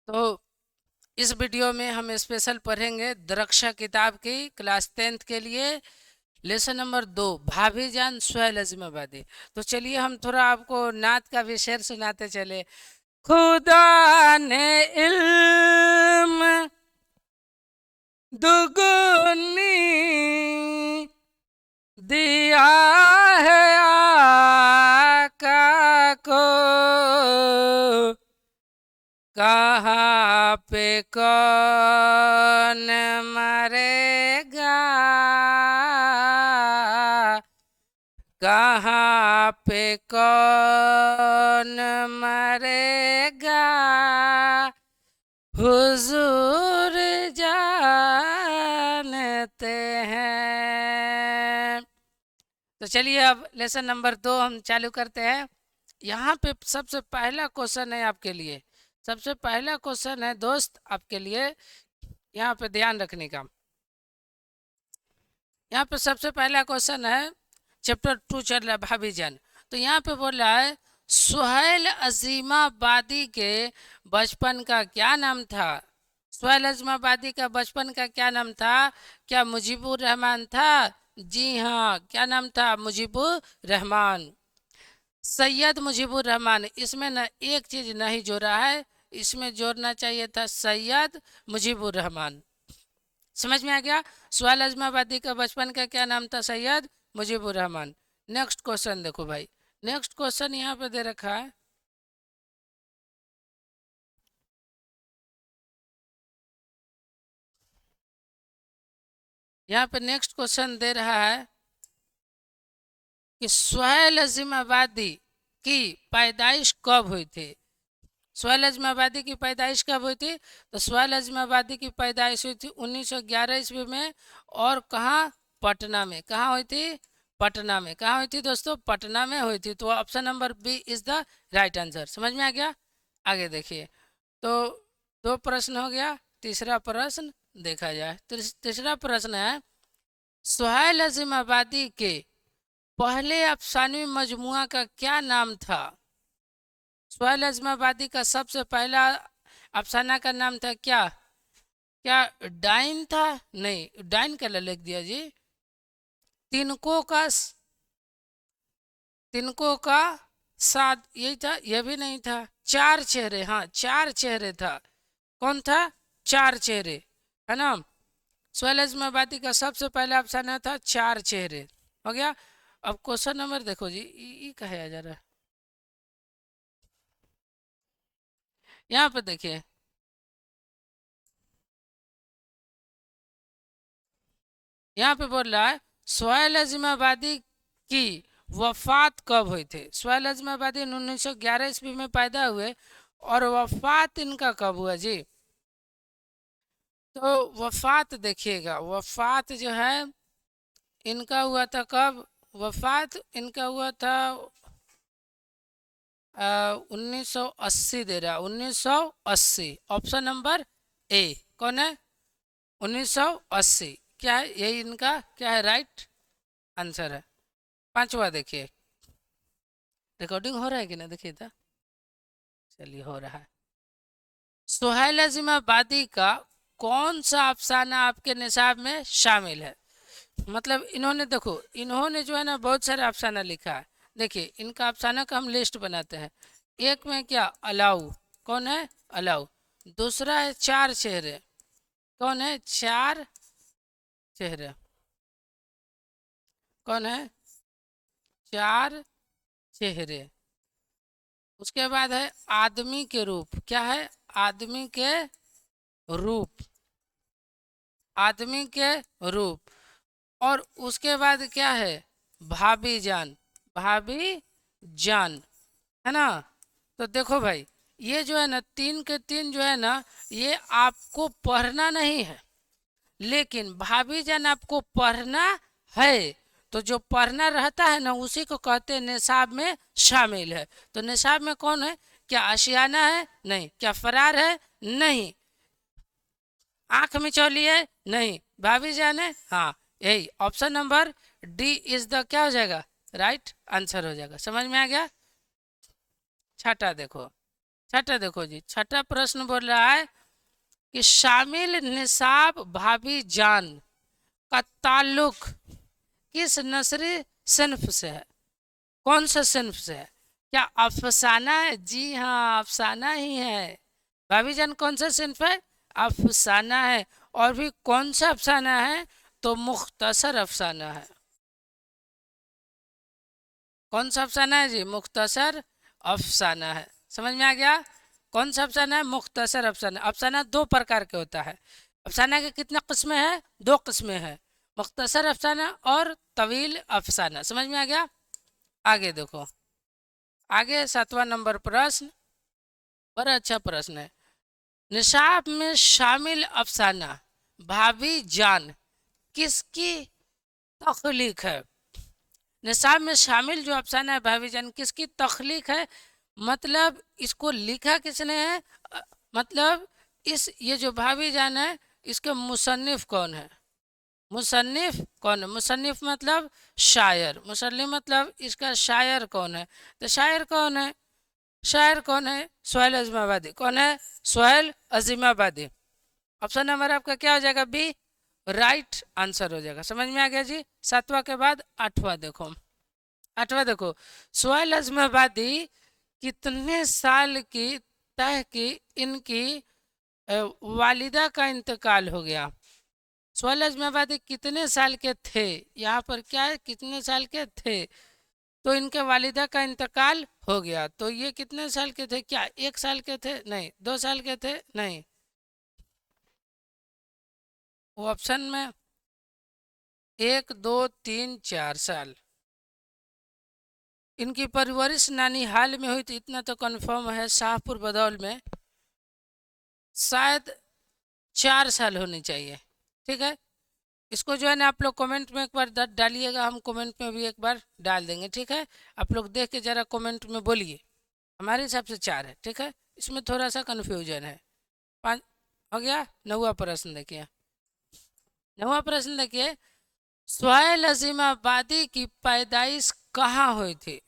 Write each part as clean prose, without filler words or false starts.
तो इस वीडियो में हम स्पेशल पढ़ेंगे दरक्षा किताब की क्लास 10th के लिए लेसन नंबर 2 भाभी जान स्वैल अजमाबादी। तो चलिए हम थोड़ा आपको नात का भी शेर सुनाते चले। खुदा ने इल्म दुगुनी दिया है आका को, कहाँ पे कौन मरेगा, कहाँ पे कौन मरेगा, हुजूर जानते हैं। तो चलिए अब लेसन नंबर 2 हम चालू करते हैं। यहाँ पे सबसे पहला क्वेश्चन है आपके लिए। सबसे पहला क्वेश्चन है दोस्त आपके लिए, यहाँ पे ध्यान रखने का। यहाँ पे सबसे पहला क्वेश्चन है, चैप्टर 2 चल रहा है भाभी जान। तो यहाँ पे बोल रहा है सुहैल अजीमाबादी के बचपन का क्या नाम था। सुहैल अजीमाबादी का बचपन का क्या नाम था? क्या मुजीबुर रहमान था? जी हाँ, क्या नाम था? मुजीबुर रहमान। सैयद मुजीबुर रहमान। इसमें न एक चीज नहीं जोड़ा है, इसमें जोड़ना चाहिए था सैयद मुजीबुर रहमान। समझ में आ गया? सुहैल अजमाबादी का बचपन का क्या नाम था? सैयद मुजीबुर रहमान। नेक्स्ट क्वेश्चन देखो भाई, नेक्स्ट क्वेश्चन यहाँ पे दे रखा है। यहाँ पे नेक्स्ट क्वेश्चन दे रहा है कि सुहैल अजीमाबादी की पैदाइश कब हुई थी। सुहैल अजमाबादी की पैदाइश कब हुई थी? तो सुहैल अजमाबादी की पैदाइश हुई थी 1911 ईस्वी में। और कहाँ? पटना में। कहाँ हुई थी? पटना में। कहाँ हुई थी दोस्तों? पटना में हुई थी। तो option number B is the right answer. समझ में आ गया? आगे देखिए। तो दो प्रश्न हो गया, तीसरा प्रश्न देखा जाए। तीसरा प्रश्न है सुहैल अजमाबादी के पहले अफसानवी मजमुआ का क्या नाम था। सुहैल अजमाबादी का सबसे पहला अफसाना का नाम था क्या? क्या डाइन था? नहीं, डाइन का लिख दिया जी। तिनको का तिनको का साथ, यही था? यह भी नहीं था। चार चेहरे, हाँ चार चेहरे था। कौन था? चार चेहरे, है ना। सुहैल अजमाबादी का सबसे पहला अफसाना था चार चेहरे। हो गया। अब क्वेश्चन नंबर देखो जी, ये कहा जा रहा है। यहाँ पे देखिए, यहाँ पे बोल रहा है सुहैल अज़ीमाबादी की वफात कब हुई थी। सुहैल अज़ीमाबादी 1911 ईस्वी में पैदा हुए और वफात इनका कब हुआ जी? तो वफात देखिएगा, वफात जो है इनका हुआ था कब? वफात इनका हुआ था 1980 दे रहा, 1980। ऑप्शन नंबर ए कौन है? 1980। क्या है? यही इनका क्या है? राइट आंसर है। पांचवा देखिए, रिकॉर्डिंग हो रहा है कि ना, देखिए था। चलिए, हो रहा है। सुहैल अज़ीमाबादी का कौन सा अफसाना आपके निसाब में शामिल है? मतलब इन्होंने देखो, इन्होंने जो है ना बहुत सारे अफसाना लिखा है। देखिए इनका अफसाना का हम लिस्ट बनाते हैं। एक में क्या? अलाउ। कौन है? अलाउ। दूसरा है चार चेहरे। कौन है? चार चेहरे। कौन है? चार चेहरे। उसके बाद है आदमी के रूप। क्या है? आदमी के रूप। आदमी के रूप। और उसके बाद क्या है? भाभी जान। भाभी जान, है ना। तो देखो भाई, ये जो है ना तीन के तीन जो है ना, ये आपको पढ़ना नहीं है, लेकिन भाभी जान आपको पढ़ना है। तो जो पढ़ना रहता है ना उसी को कहते हैं निसाब में शामिल है। तो निसाब में कौन है? क्या आशियाना है? नहीं। क्या फरार है? नहीं। आंख मिचौली है? नहीं। भाभी जान है? हाँ। यही option number D is the क्या हो जाएगा? राइट आंसर हो जाएगा। समझ में आ गया? छठा देखो, छठा देखो जी, छठा प्रश्न बोल रहा है कि शामिल निसाब भाभी जान का ताल्लुक किस नस्री सिन्फ से है? कौन सा सिन्फ से है? क्या अफसाना है? जी हाँ, अफसाना ही है। भाभी जान कौन सा सिन्फ है? अफसाना है। और भी कौन सा अफसाना है? तो मुख्तसर अफसाना है। कौन सा अफसाना है जी? मुख्तसर अफसाना है। समझ में आ गया? कौन सा अफसाना है? मुख्तसर अफसाना। अफसाना दो प्रकार के होता है। अफसाना के कितना किस्में हैं? दो किस्में हैं, मुख्तसर अफसाना और तवील अफसाना। समझ में आ गया? आगे देखो, आगे 7वां नंबर प्रश्न, बड़ा अच्छा प्रश्न है। निसाब में शामिल अफसाना भाभी जान किसकी तख्लीक है? निसाब में शामिल जो अफसाना है भाभी जान किसकी तख्लीक है? मतलब इसको लिखा किसने है? मतलब इस ये जो भाभी जान है इसके मुसन्निफ कौन है? मुसन्निफ कौन है? मुसन्निफ मतलब शायर, मुसन्निफ मतलब इसका शायर कौन है? तो शायर कौन है? शायर कौन है? सुहेल अज़ीमाबादी। कौन है? सुहेल अज़ीमाबादी। ऑप्शन नंबर आपका क्या हो जाएगा? बी राइट आंसर हो जाएगा। समझ में आ गया जी? 7वां के बाद 8वां देखो, 8वां देखो, सुहेल अज़ीमाबादी कितने साल की तय की इनकी वालिदा का इंतकाल हो गया? सुहेल अज़ीमाबादी कितने साल के थे? यहाँ पर क्या है, कितने साल के थे? तो इनके वालिदा का इंतकाल हो गया। तो ये कितने साल के थे? क्या 1 साल के थे? नहीं। 2 साल के थे? नहीं। वो ऑप्शन में 1 2 3 4 साल। इनकी परवरिश नानीहाल में हुई थी, इतना तो कंफर्म है। शाहपुर बदौल में शायद 4 साल होनी चाहिए। ठीक है, इसको जो है ना आप लोग कमेंट में एक बार डालिएगा, हम कमेंट में भी एक बार डाल देंगे। ठीक है, आप लोग देख के ज़रा कमेंट में बोलिए। हमारे हिसाब से 4 है। ठीक है, इसमें थोड़ा सा कन्फ्यूजन है। 5 हो गया। 9वां प्रश्न देखिए, 9वां प्रश्न देखिए, सुहेल अज़ीमाबादी की पैदाइश कहाँ हुई थी?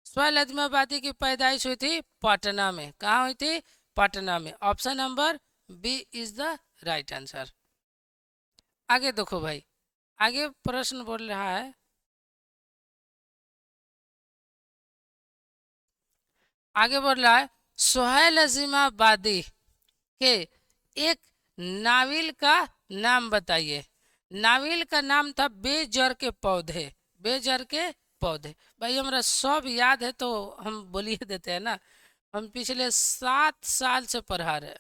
सुहेल अज़ीमाबादी की पैदाइश हुई थी पटना में। कहाँ हुई थी? पटना में। Option number B is the right answer. आगे देखो भाई, आगे प्रश्न बोल रहा है, आगे बोल रहा है सुहेल अज़ीमाबादी के एक नाविल का नाम बताइए। नाविल का नाम था बेजर के पौधे। बेजर के पौधे। भाई हमारा सब याद है तो हम बोलिए देते हैं ना। हम पिछले 7 साल से पढ़ा रहे हैं,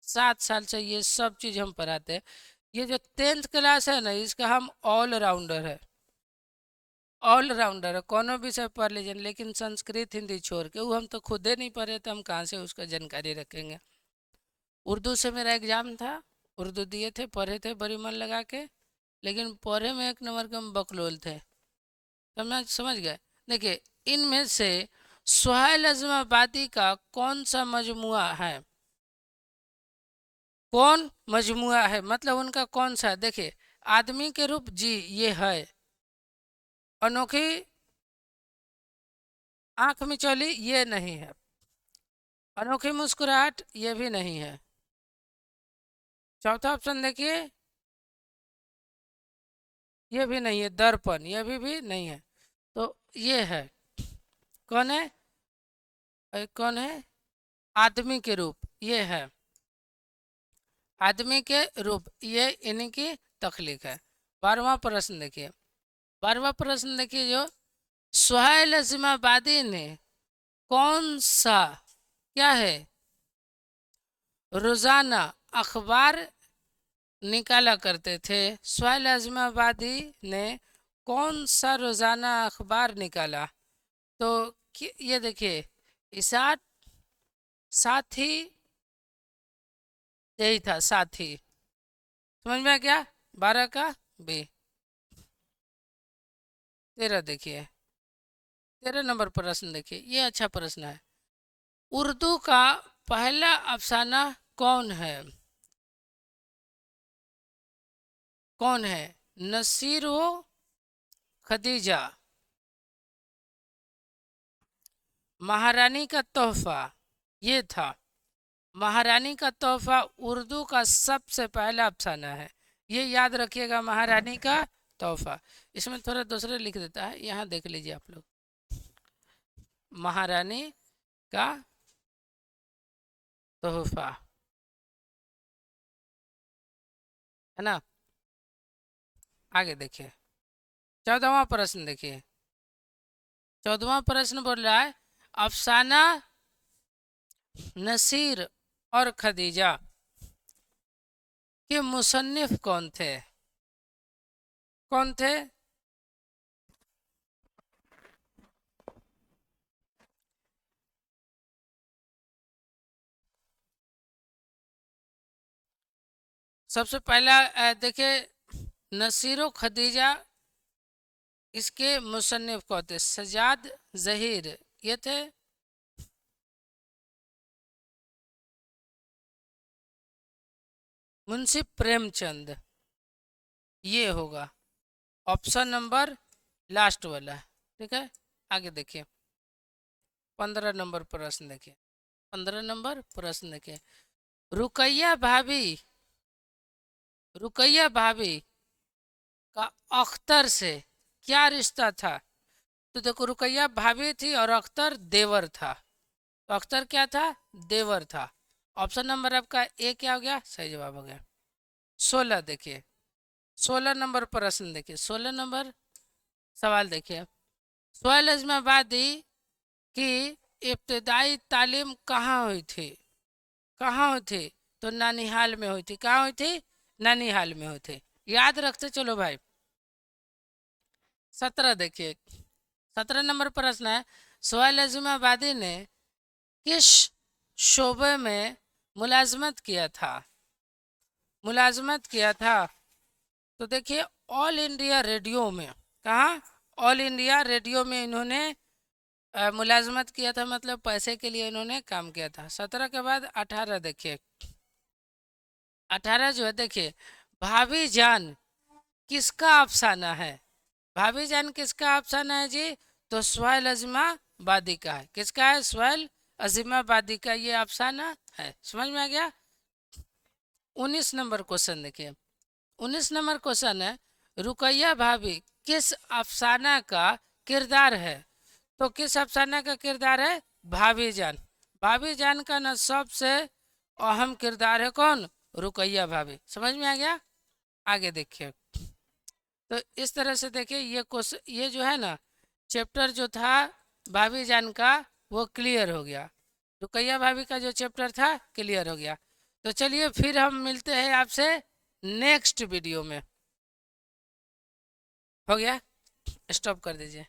7 साल से ये सब चीज़ हम पढ़ाते हैं। ये जो 10th क्लास है ना, इसका हम ऑलराउंडर है। ऑलराउंडर है, कोनो विषय पढ़ लीजिए, लेकिन संस्कृत हिंदी छोड़ के वो हम तो खुद ही नहीं पढ़े, तो हम कहाँ से उसका जानकारी रखेंगे। उर्दू से मेरा एग्जाम था, उर्दू दिए थे, पढ़े थे बड़ी मन लगा के, लेकिन पढ़े में 1 नंबर के हम बकलोल थे। समझ गए? देखिए, इनमें से सुहेल अज़ीमाबादी का कौन सा मजमुआ है? कौन मजमुआ है मतलब उनका कौन सा? देखिए, आदमी के रूप जी ये है, अनोखी आंख मिचौली ये नहीं है, अनोखी मुस्कुराहट ये भी नहीं है। चौथा ऑप्शन देखिए, ये भी नहीं है, दर्पण ये भी नहीं है। तो ये है, कौन है? कौन है? आदमी के रूप ये है, आदमी के रूप ये इनकी तख्लीक है। 12वां प्रश्न देखिए, 12वां प्रश्न देखिए, जो सुहेल अज़ीमाबादी ने कौन सा क्या है रोजाना अखबार निकाला करते थे? सुहेल अज़ीमाबादी ने कौन सा रोजाना अखबार निकाला? तो ये देखिए, इसात, साथी, यही था साथी। समझ में आ गया? 12 का बी। 13 देखिए, 13 नंबर प्रश्न देखिए, ये अच्छा प्रश्न है। उर्दू का पहला अफसाना कौन है? कौन है? नसीर व खदीजा, महारानी का तोहफा, ये था महारानी का तोहफा उर्दू का सबसे पहला अफसाना है। ये याद रखिएगा, महारानी का तोहफा। इसमें थोड़ा दूसरे लिख देता है, यहाँ देख लीजिए आप लोग, महारानी का तोहफा, है ना। आगे देखिए 14वां प्रश्न देखिए। 14वां प्रश्न बोल रहा है अफसाना नसीर और खदीजा के मुसन्निफ कौन थे? कौन थे? सबसे पहला देखिए, नसीरो खदीजा, इसके मुसन्निफ कौन थे? सजाद जहीर ये थे। मुंशी प्रेमचंद ये होगा ऑप्शन नंबर लास्ट वाला, ठीक है। आगे देखिए 15 नंबर प्रश्न देखिए। 15 नंबर प्रश्न देखिए, रुकैया भाभी, रुकैया भाभी का अख्तर से क्या रिश्ता था? तो देखो, रुकैया भाभी थी और अख्तर देवर था। तो अख्तर क्या था? देवर था। ऑप्शन नंबर आपका ए क्या हो गया? सही जवाब हो गया। 16 देखिए, 16 नंबर प्रश्न देखिए, 16 नंबर सवाल देखिए, सोहेल अज़्माबादी की इब्तदाई तालीम कहाँ हुई थी? कहाँ हुई थी? तो नानिहाल में हुई थी। कहाँ हुई थी? नानिहाल में हुई थी। याद रखते चलो भाई। 17 देखिए, 17 नंबर प्रश्न है सोहेल अज़्माबादी ने किस शोबे में मुलाजमत किया था? मुलाजमत किया था, तो देखिए ऑल इंडिया रेडियो में। कहाँ? ऑल इंडिया रेडियो में इन्होंने मुलाजमत किया था, मतलब पैसे के लिए इन्होंने काम किया था। 17 के बाद 18 देखिए, 18 जो है देखिए, भाभी जान किसका अफसाना है? भाभी जान किसका अफसाना है जी? तो सोहेल अज़्माबादी का है। किसका है? सोहेल अज़्माबादी का ये अफसाना है। समझ में आ गया। 19 नंबर क्वेश्चन देखिए, 19 नंबर क्वेश्चन है रुकैया भाभी किस अफसाना का किरदार है? तो किस अफसाना का किरदार है? भाभी जान। भाभी जान का ना सबसे अहम किरदार है कौन? रुकैया भाभी। समझ में आ गया। आगे देखिए, तो इस तरह से देखिए ये क्वेश्चन, ये जो है ना चैप्टर जो था भाभी जान का वो क्लियर हो गया। रुकैया भाभी का जो चैप्टर था क्लियर हो गया। तो चलिए फिर हम मिलते हैं आपसे नेक्स्ट वीडियो में। हो गया, स्टॉप कर दीजिए।